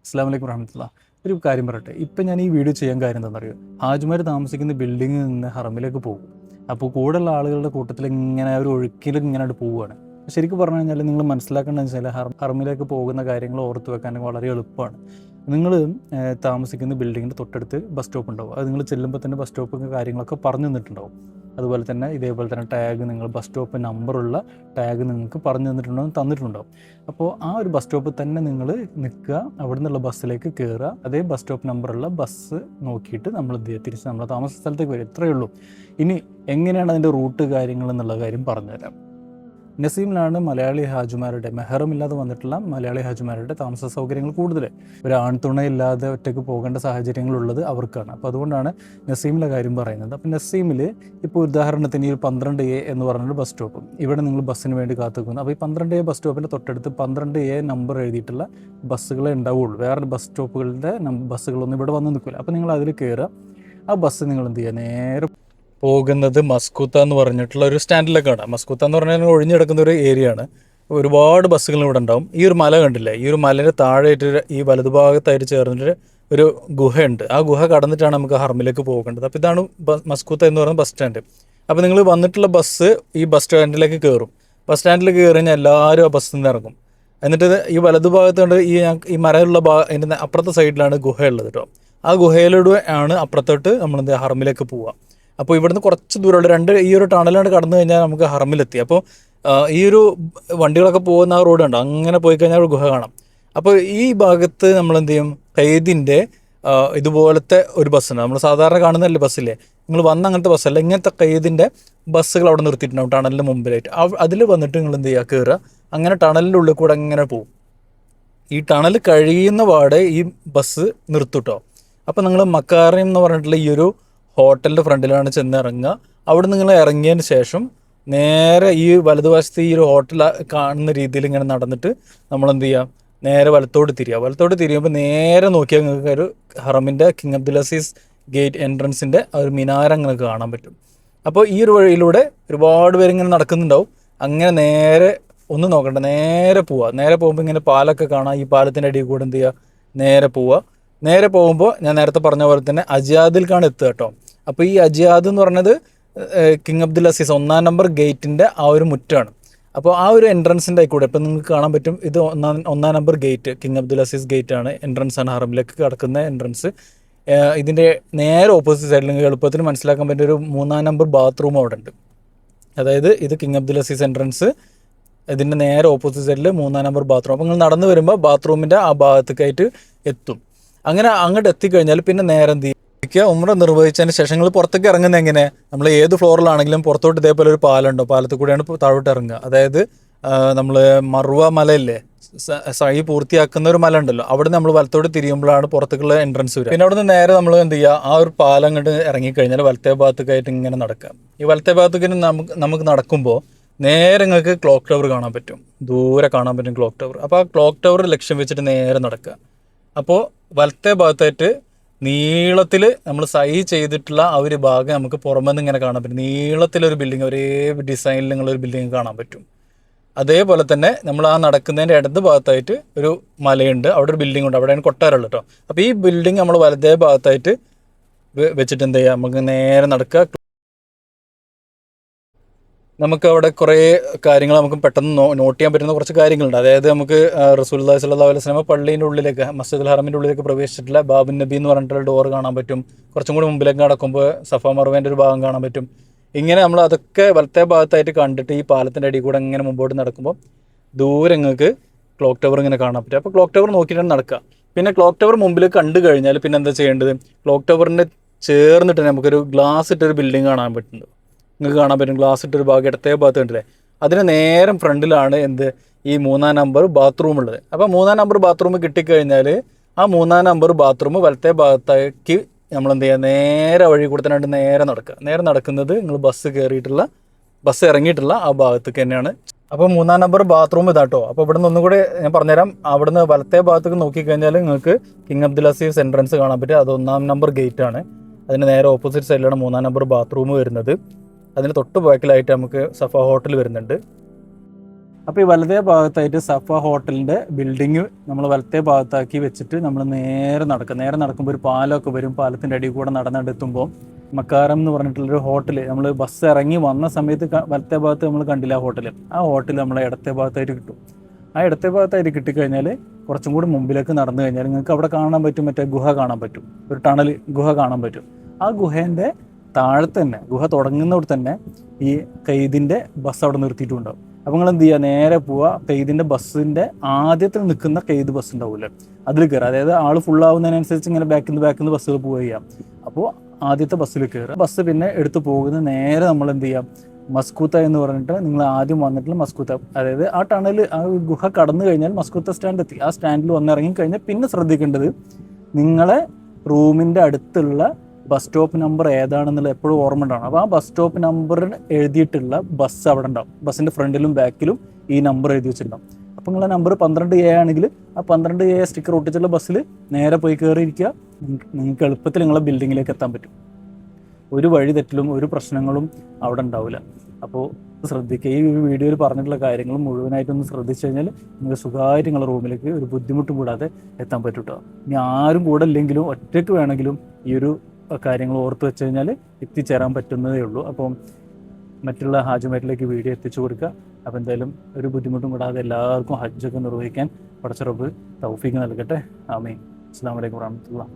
അസ്സലാമു അലൈക്കും വറഹ്മത്തുള്ളാഹി. ഒരു കാര്യം പറയട്ടെ, ഇപ്പം ഞാൻ ഈ വീഡിയോ ചെയ്യാൻ കാര്യം എന്താണെന്നറിയോ? ഹാജിമാർ താമസിക്കുന്ന ബിൽഡിങ്ങിൽ നിന്ന് ഹറമിലേക്ക് പോകും. അപ്പോൾ കൂടെയുള്ള ആളുകളുടെ കൂട്ടത്തിൽ ഇങ്ങനെ ഒരു ഒഴുക്കിൽ ഇങ്ങനെ പോവുകയാണ്. ശരിക്കും പറഞ്ഞു കഴിഞ്ഞാൽ നിങ്ങൾ മനസ്സിലാക്കേണ്ടതെന്ന് വെച്ചാൽ ഹറമിലേക്ക് പോകുന്ന കാര്യങ്ങൾ ഓർത്ത് വെക്കാൻ വളരെ എളുപ്പമാണ്. നിങ്ങൾ താമസിക്കുന്ന ബിൽഡിങ്ങിൻ്റെ തൊട്ടടുത്ത് ബസ് സ്റ്റോപ്പ് ഉണ്ടാവും. അത് നിങ്ങൾ ചെല്ലുമ്പോൾ തന്നെ ബസ് സ്റ്റോപ്പ് കാര്യങ്ങളൊക്കെ പറഞ്ഞു തന്നിട്ടുണ്ടാവും. അതുപോലെ തന്നെ ഇതേപോലെ തന്നെ ടാഗ്, നിങ്ങൾ ബസ് സ്റ്റോപ്പ് നമ്പറുള്ള ടാഗ് നിങ്ങൾക്ക് പറഞ്ഞു തന്നിട്ടുണ്ടാവും. അപ്പോൾ ആ ഒരു ബസ് സ്റ്റോപ്പിൽ തന്നെ നിങ്ങൾ നിൽക്കുക, അവിടെ നിന്നുള്ള ബസ്സിലേക്ക് കയറുക, അതേ ബസ് സ്റ്റോപ്പ് നമ്പറുള്ള ബസ് നോക്കിയിട്ട് നമ്മൾ തിരിച്ച് നമ്മളെ താമസ സ്ഥലത്തേക്ക് വരും. ഇത്രയേ ഉള്ളൂ. ഇനി എങ്ങനെയാണ് അതിൻ്റെ റൂട്ട് കാര്യങ്ങൾ എന്നുള്ള കാര്യം പറഞ്ഞുതരാം. നസീമിലാണ് മലയാളി ഹാജിമാരുടെ മെഹറമില്ലാതെ വന്നിട്ടുള്ള മലയാളി ഹാജിമാരുടെ താമസ സൗകര്യങ്ങൾ കൂടുതൽ. ഒരു ആൺതുണയില്ലാതെ ഒറ്റയ്ക്ക് പോകേണ്ട സാഹചര്യങ്ങളുള്ളത് അവർക്കാണ്. അപ്പോൾ അതുകൊണ്ടാണ് നസീമിലെ കാര്യം പറയുന്നത്. അപ്പോൾ നസീമിൽ ഇപ്പോൾ ഉദാഹരണത്തിന് ഈ 12A എന്ന് പറഞ്ഞൊരു ബസ് സ്റ്റോപ്പ്, ഇവിടെ നിങ്ങൾ ബസ്സിന് വേണ്ടി കാത്തുനിൽക്കുന്നു. അപ്പോൾ ഈ 12A ബസ് സ്റ്റോപ്പിൻ്റെ തൊട്ടടുത്ത് 12A നമ്പർ എഴുതിയിട്ടുള്ള ബസ്സുകളെ ഉണ്ടാവുള്ളൂ. വേറെ ബസ് സ്റ്റോപ്പുകളുടെ ബസ്സുകളൊന്നും ഇവിടെ വന്ന് നിൽക്കില്ല. അപ്പോൾ നിങ്ങൾ അതിൽ കയറുക. ആ ബസ് നിങ്ങൾ എന്ത് ചെയ്യുക, നേരെ പോകുന്നത് മസ്കൂത്ത എന്ന് പറഞ്ഞിട്ടുള്ള ഒരു സ്റ്റാൻഡിലേക്കാണ്. മസ്കൂത്ത എന്ന് പറഞ്ഞാൽ ഒഴിഞ്ഞു കിടക്കുന്ന ഒരു ഏരിയ ആണ്. ഒരുപാട് ബസ്സുകൾ ഇവിടെ ഉണ്ടാവും. ഈ ഒരു മല കണ്ടില്ലേ, ഈ ഒരു മലയുടെ താഴെയായിട്ട് ഈ വലതുഭാഗത്തായിട്ട് ചേർന്നിട്ട് ഒരു ഗുഹയുണ്ട്. ആ ഗുഹ കടന്നിട്ടാണ് നമുക്ക് ഹറമിലേക്ക് പോകേണ്ടത്. അപ്പോൾ ഇതാണ് മസ്കൂത്ത എന്ന് പറയുന്ന ബസ് സ്റ്റാൻഡ്. അപ്പോൾ നിങ്ങൾ വന്നിട്ടുള്ള ബസ് ഈ ബസ് സ്റ്റാൻഡിലേക്ക് കയറും. ബസ് സ്റ്റാൻഡിൽ കയറി കഴിഞ്ഞാൽ എല്ലാവരും ആ ബസ്സിൽ നിന്ന് ഇറങ്ങും. എന്നിട്ട് ഈ വലതുഭാഗത്തുകൊണ്ട് ഈ മരമുള്ള അതിൻ്റെ അപ്പുറത്തെ സൈഡിലാണ് ഗുഹയുള്ളത് കേട്ടോ. ആ ഗുഹയിലൂടെ ആണ് അപ്പുറത്തോട്ട് നമ്മൾ ഹറമിലേക്ക് പോവുക. അപ്പോൾ ഇവിടുന്ന് കുറച്ച് ദൂരമുള്ള ഈ ഒരു ടണലാണ് കടന്നു കഴിഞ്ഞാൽ നമുക്ക് ഹറമിലെത്തി. അപ്പോൾ ഈ ഒരു വണ്ടികളൊക്കെ പോകുന്ന ആ റോഡ് ഉണ്ടോ, അങ്ങനെ പോയി കഴിഞ്ഞാൽ ഒരു ഗുഹ കാണാം. അപ്പോൾ ഈ ഭാഗത്ത് നമ്മൾ എന്ത് ചെയ്യും, ഖൈദിൻ്റെ ഇതുപോലത്തെ ഒരു ബസ്സുണ്ട്. നമ്മൾ സാധാരണ കാണുന്നതല്ലേ ബസ്സില്ലേ, നിങ്ങൾ വന്ന അങ്ങനത്തെ ബസ്സല്ല, ഇങ്ങനത്തെ ഖൈദിൻ്റെ ബസ്സുകൾ അവിടെ നിർത്തിയിട്ടുണ്ടാവും ടണലിൻ്റെ മുമ്പിലായിട്ട്. അതിൽ വന്നിട്ട് നിങ്ങൾ എന്ത് ചെയ്യുക, കയറുക. അങ്ങനെ ടണലിൻ്റെ ഉള്ളിൽ കൂടെ അങ്ങനെ പോകും. ഈ ടണൽ കഴിയുന്ന പാടെ ഈ ബസ് നിർത്തുട്ടോ. അപ്പോൾ നിങ്ങൾ മക്കാറിം എന്ന് പറഞ്ഞിട്ടുള്ള ഈ ഒരു ഹോട്ടലിൻ്റെ ഫ്രണ്ടിലാണ് ചെന്ന് ഇറങ്ങുക. അവിടെ നിങ്ങൾ ഇറങ്ങിയതിന് ശേഷം നേരെ ഈ വലതുവശത്ത് ഈ ഒരു ഹോട്ടൽ കാണുന്ന രീതിയിൽ ഇങ്ങനെ നടന്നിട്ട് നമ്മൾ എന്ത് ചെയ്യുക, നേരെ വലത്തോട്ട് തിരിയുമ്പോൾ നേരെ നോക്കിയാൽ നിങ്ങൾക്ക് ഒരു ഹറമിൻ്റെ കിങ് അബ്ദുൽ അസീസ് ഗേറ്റ് എൻട്രൻസിൻ്റെ ഒരു മിനാരം നിങ്ങൾക്ക് കാണാൻ പറ്റും. അപ്പോൾ ഈ ഒരു വഴിയിലൂടെ ഒരുപാട് പേരിങ്ങനെ നടക്കുന്നുണ്ടാവും. അങ്ങനെ നേരെ ഒന്നും നോക്കണ്ട, നേരെ പോവുക. നേരെ പോകുമ്പോൾ ഇങ്ങനെ പാലൊക്കെ കാണാം. ഈ പാലത്തിൻ്റെ അടിയിൽ കൂടെ എന്ത് ചെയ്യുക, നേരെ പോവുക. നേരെ പോകുമ്പോൾ ഞാൻ നേരത്തെ പറഞ്ഞ പോലെ തന്നെ അജിയാദിലേക്കാണ് എത്തുക കേട്ടോ. അപ്പോൾ ഈ അജിയാദ് എന്ന് പറഞ്ഞത് കിങ് അബ്ദുൽ അസീസ് 1-ാം നമ്പർ ഗേറ്റിൻ്റെ ആ ഒരു മുറ്റാണ്. അപ്പോൾ ആ ഒരു എൻട്രൻസിൻ്റെ ആയിക്കൂടെ ഇപ്പം നിങ്ങൾക്ക് കാണാൻ പറ്റും. ഇത് 1-ാം number gate, king Abdul Aziz gate ആണ്, എൻട്രൻസ് ആണ്, ഹറമിലേക്ക് കിടക്കുന്ന എൻട്രൻസ്. ഇതിൻ്റെ നേരെ ഓപ്പോസിറ്റ് സൈഡിൽ നിങ്ങൾക്ക് എളുപ്പത്തിന് മനസ്സിലാക്കാൻ പറ്റിയ ഒരു 3-ാം നമ്പർ ബാത്റൂം അവിടെ ഉണ്ട്. അതായത് ഇത് കിങ് അബ്ദുൽ അസീസ് എൻട്രൻസ്, ഇതിൻ്റെ നേരെ ഓപ്പോസിറ്റ് സൈഡിൽ 3-ാം നമ്പർ ബാത്റൂം. അപ്പോൾ നിങ്ങൾ നടന്നു വരുമ്പോൾ ബാത്റൂമിൻ്റെ ആ ഭാഗത്തേക്കായിട്ട് എത്തും. അങ്ങനെ അങ്ങോട്ട് എത്തിക്കഴിഞ്ഞാൽ പിന്നെ നേരെ എന്ത് ചെയ്യുക, ഉംറ നിർവഹിച്ചതിന് ശേഷം നിങ്ങൾ പുറത്തേക്ക് ഇറങ്ങുന്നത് എങ്ങനെ, നമ്മൾ ഏത് ഫ്ലോറിലാണെങ്കിലും പുറത്തോട്ട് ഇതേപോലെ ഒരു പാലുണ്ടോ, പാലത്തിൽ കൂടെയാണ് താഴോട്ട് ഇറങ്ങുക. അതായത് നമ്മൾ മറുവ മലയില്ലേ, സഴി പൂർത്തിയാക്കുന്ന ഒരു മല ഉണ്ടല്ലോ, അവിടെ നമ്മൾ വലത്തോട്ട് തിരിയുമ്പോഴാണ് പുറത്തേക്കുള്ള എൻട്രൻസ് വരിക. പിന്നെ അവിടെ നിന്ന് നേരെ നമ്മൾ എന്ത് ചെയ്യുക, ആ ഒരു പാലം അങ്ങോട്ട് ഇറങ്ങിക്കഴിഞ്ഞാൽ വലത്തേ ഭാഗത്തേക്കായിട്ട് ഇങ്ങനെ നടക്കുക. ഈ വലത്തേ ഭാഗത്തേക്ക് നമുക്ക് നടക്കുമ്പോൾ നേരെ നിങ്ങൾക്ക് ക്ലോക്ക് ടവർ കാണാൻ പറ്റും, ദൂരെ കാണാൻ പറ്റും ക്ലോക്ക് ടവർ. അപ്പോൾ ആ ക്ലോക്ക് ടവർ ലക്ഷ്യം വെച്ചിട്ട് നേരെ നടക്കുക. അപ്പോൾ വലത്തേ ഭാഗത്തായിട്ട് നീളത്തിൽ നമ്മൾ ചെയ്തിട്ടുള്ള ആ ഒരു ഭാഗം നമുക്ക് പുറമെ നിന്ന് ഇങ്ങനെ കാണാൻ പറ്റും. നീളത്തിലൊരു ബിൽഡിങ്, ഒരേ ഡിസൈനിൽ നിങ്ങളൊരു ബിൽഡിങ് കാണാൻ പറ്റും. അതേപോലെ തന്നെ നമ്മൾ ആ നടക്കുന്നതിൻ്റെ ഇടത് ഭാഗത്തായിട്ട് ഒരു മലയുണ്ട്, അവിടെ ഒരു ബിൽഡിംഗ് ഉണ്ട്, അവിടെയാണ് കൊട്ടാരമുള്ളത് കേട്ടോ. അപ്പോൾ ഈ ബിൽഡിംഗ് നമ്മൾ വലതേ ഭാഗത്തായിട്ട് വെച്ചിട്ട് എന്ത് ചെയ്യുക, നമുക്ക് നേരെ നടക്കുക. നമുക്ക് അവിടെ കുറേ കാര്യങ്ങൾ നമുക്ക് പെട്ടെന്ന് നോട്ട് ചെയ്യാൻ പറ്റുന്ന കുറച്ച് കാര്യങ്ങളുണ്ട്. അതായത് നമുക്ക് റസൂലുള്ളാഹി സ്വല്ലല്ലാഹു അലൈഹി വസല്ലം പള്ളീൻ്റെ ഉള്ളിലേക്ക്, മസ്ജിദുൽ ഹറമിൻ്റെ ഉള്ളിലേക്ക് പ്രവേശിച്ചിട്ടുള്ള ബാബുൻ നബി എന്ന് പറഞ്ഞിട്ടുള്ള ഡോർ കാണാൻ പറ്റും. കുറച്ചും കൂടി മുമ്പിലേക്ക് നടക്കുമ്പോൾ സഫ മർവേൻ്റെ ഒരു ഭാഗം കാണാൻ പറ്റും. ഇങ്ങനെ നമ്മൾ അതൊക്കെ വലത്തെ ഭാഗത്തായിട്ട് കണ്ടിട്ട് ഈ പാലത്തിൻ്റെ അടിയിൽ കൂടെ ഇങ്ങനെ മുമ്പോട്ട് നടക്കുമ്പോൾ ദൂരെ നിങ്ങൾക്ക് ക്ലോക്ക് ടവർ ഇങ്ങനെ കാണാൻ പറ്റും. അപ്പോൾ ക്ലോക്ക് ടവർ നോക്കിയിട്ടാണ് നടക്കുക. പിന്നെ ക്ലോക്ക് ടവർ മുമ്പിൽ കണ്ടു കഴിഞ്ഞാൽ പിന്നെ എന്താ ചെയ്യേണ്ടത്, ക്ലോക്ക് ടവറിൻ്റെ ചേർന്നിട്ട് നമുക്കൊരു ഗ്ലാസ് ഇട്ടൊരു ബിൽഡിംഗ് കാണാൻ പറ്റുന്നുണ്ട്. നിങ്ങൾക്ക് കാണാൻ പറ്റും ഗ്ലാസ് ഇട്ടൊരു ഭാഗം ഇടത്തേ ഭാഗത്ത് കണ്ടില്ലേ, അതിന് നേരം ഫ്രണ്ടിലാണ് ഈ 3-ാം നമ്പർ ബാത്റൂം ഉള്ളത്. അപ്പോൾ 3-ാം നമ്പർ ബാത്റൂം കിട്ടിക്കഴിഞ്ഞാൽ ആ 3-ാം നമ്പർ ബാത്റൂം വലത്തെ ഭാഗത്തേക്ക് നമ്മൾ എന്ത് ചെയ്യുക, നേരെ വഴി കൂടെ തന്നെ നേരെ നടക്കുക. നേരെ നടക്കുന്നത് നിങ്ങൾ ബസ് ഇറങ്ങിയിട്ടുള്ള ആ ഭാഗത്തേക്ക് തന്നെയാണ്. അപ്പോൾ 3-ാം നമ്പർ ബാത്റൂം ഇതാട്ടോ. അപ്പോൾ ഇവിടെ നിന്ന് ഒന്നുകൂടി ഞാൻ പറഞ്ഞുതരാം. അവിടുന്ന് വലത്തെ ഭാഗത്തേക്ക് നോക്കിക്കഴിഞ്ഞാൽ നിങ്ങൾക്ക് കിങ് അബ്ദുൽ അസീസ് എൻട്രൻസ് കാണാൻ പറ്റും. അത് 1-ാം നമ്പർ ഗേറ്റ് ആണ്. അതിന് നേരെ ഓപ്പോസിറ്റ് സൈഡിലാണ് 3-ാം നമ്പർ ബാത്റൂം വരുന്നത്. അതിന് തൊട്ട് ബാക്കിലായിട്ട് നമുക്ക് സഫ ഹോട്ടൽ വരുന്നുണ്ട്. അപ്പോൾ ഈ വലത്തേ ഭാഗത്തായിട്ട് സഫ ഹോട്ടലിൻ്റെ ബിൽഡിങ് നമ്മൾ വലത്തേ ഭാഗത്താക്കി വെച്ചിട്ട് നമ്മൾ നേരെ നടക്കുമ്പോൾ ഒരു പാലമൊക്കെ വരും. പാലത്തിൻ്റെ അടിയിൽ കൂടെ നടന്നെടുത്തുമ്പോൾ മക്കാരം എന്ന് പറഞ്ഞിട്ടുള്ളൊരു ഹോട്ടൽ, നമ്മൾ ബസ് ഇറങ്ങി വന്ന സമയത്ത് വലത്തേ ഭാഗത്ത് നമ്മൾ കണ്ടില്ല ആ ഹോട്ടൽ. ആ ഹോട്ടൽ നമ്മളെ ഇടത്തേ ഭാഗത്തായിട്ട് കിട്ടും. ആ ഇടത്തേ ഭാഗത്തായിട്ട് കിട്ടിക്കഴിഞ്ഞാൽ കുറച്ചും കൂടി മുമ്പിലേക്ക് നടന്നു കഴിഞ്ഞാൽ നിങ്ങൾക്ക് അവിടെ കാണാൻ പറ്റും, മറ്റേ ഗുഹ കാണാൻ പറ്റും, ഒരു ടണൽ ഗുഹ കാണാൻ പറ്റും. ആ ഗുഹേൻ്റെ താഴത്ത് തന്നെ, ഗുഹ തുടങ്ങുന്നവിടെ തന്നെ ഈ ഖെയ്ദിൻ്റെ ബസ് അവിടെ നിർത്തിയിട്ടുണ്ടാവും. അപ്പോൾ നിങ്ങൾ എന്ത് ചെയ്യുക, നേരെ പോവുക, ഖെയ്ദിൻ്റെ ബസ്സിൻ്റെ ആദ്യത്തിൽ നിൽക്കുന്ന ഖെയ്ദ് ബസ് ഉണ്ടാവില്ലേ, അതിൽ കയറുക. അതായത് ആൾ ഫുള്ളാവുന്നതിനനുസരിച്ച് ഇങ്ങനെ ബാക്കിൽ നിന്ന് ബസ്സുകൾ പോവുക ചെയ്യാം. അപ്പോൾ ആദ്യത്തെ ബസ്സിൽ കയറുക. ബസ് പിന്നെ എടുത്ത് പോകുന്ന നേരെ നമ്മൾ എന്ത് ചെയ്യാം, മസ്കൂത്ത എന്ന് പറഞ്ഞിട്ട് നിങ്ങൾ ആദ്യം വന്നിട്ടുള്ള മസ്കൂത്ത, അതായത് ആ ടണൽ, ആ ഗുഹ കടന്നു കഴിഞ്ഞാൽ മസ്കൂത്ത സ്റ്റാൻഡ് എത്തി. ആ സ്റ്റാൻഡിൽ വന്നിറങ്ങി കഴിഞ്ഞാൽ പിന്നെ ശ്രദ്ധിക്കേണ്ടത് നിങ്ങളെ റൂമിൻ്റെ അടുത്തുള്ള ബസ് സ്റ്റോപ്പ് നമ്പർ ഏതാണെന്നുള്ള എപ്പോഴും ഓർമ്മ ഉണ്ടാവണം. അപ്പോൾ ആ ബസ് സ്റ്റോപ്പ് നമ്പർ എഴുതിയിട്ടുള്ള ബസ് അവിടെ ഉണ്ടാവും. ബസ്സിൻ്റെ ഫ്രണ്ടിലും ബാക്കിലും ഈ നമ്പർ എഴുതി വെച്ചിട്ടുണ്ടാവും. അപ്പോൾ നിങ്ങളെ നമ്പർ 12A ആണെങ്കിൽ ആ 12A സ്റ്റിക്കർ ഒട്ടിച്ചുള്ള ബസ്സിൽ നേരെ പോയി കയറിയിരിക്കുക. നിങ്ങൾക്ക് എളുപ്പത്തിൽ നിങ്ങളെ ബിൽഡിങ്ങിലേക്ക് എത്താൻ പറ്റും. ഒരു വഴി തെറ്റിലും ഒരു പ്രശ്നങ്ങളും അവിടെ ഉണ്ടാവില്ല. അപ്പോൾ ശ്രദ്ധിക്കുക. ഈ വീഡിയോയിൽ പറഞ്ഞിട്ടുള്ള കാര്യങ്ങൾ മുഴുവനായിട്ടൊന്ന് ശ്രദ്ധിച്ചു കഴിഞ്ഞാൽ നിങ്ങൾക്ക് സുഖമായിട്ട് നിങ്ങളുടെ റൂമിലേക്ക് ഒരു ബുദ്ധിമുട്ടും കൂടാതെ എത്താൻ പറ്റും കേട്ടോ. ഇനി ആരും കൂടെ ഇല്ലെങ്കിലും ഒറ്റയ്ക്ക് വേണമെങ്കിലും ഈ ഒരു കാര്യങ്ങൾ ഓർത്ത് വെച്ച് കഴിഞ്ഞാൽ എത്തിച്ചേരാൻ പറ്റുന്നതേ ഉള്ളൂ. അപ്പം മറ്റുള്ള ഹാജിമാരിലേക്ക് വീഡിയോ എത്തിച്ചു കൊടുക്കുക. അപ്പോൾ എന്തായാലും ഒരു ബുദ്ധിമുട്ടും കൂടാതെ എല്ലാവർക്കും ഹജ്ജൊക്കെ നിർവഹിക്കാൻ പടച്ച റബ്ബ് തൗഫീഖ് നൽകട്ടെ. ആമീൻ. അസ്സലാമു അലൈക്കും വറഹ്മത്തുള്ളാഹി.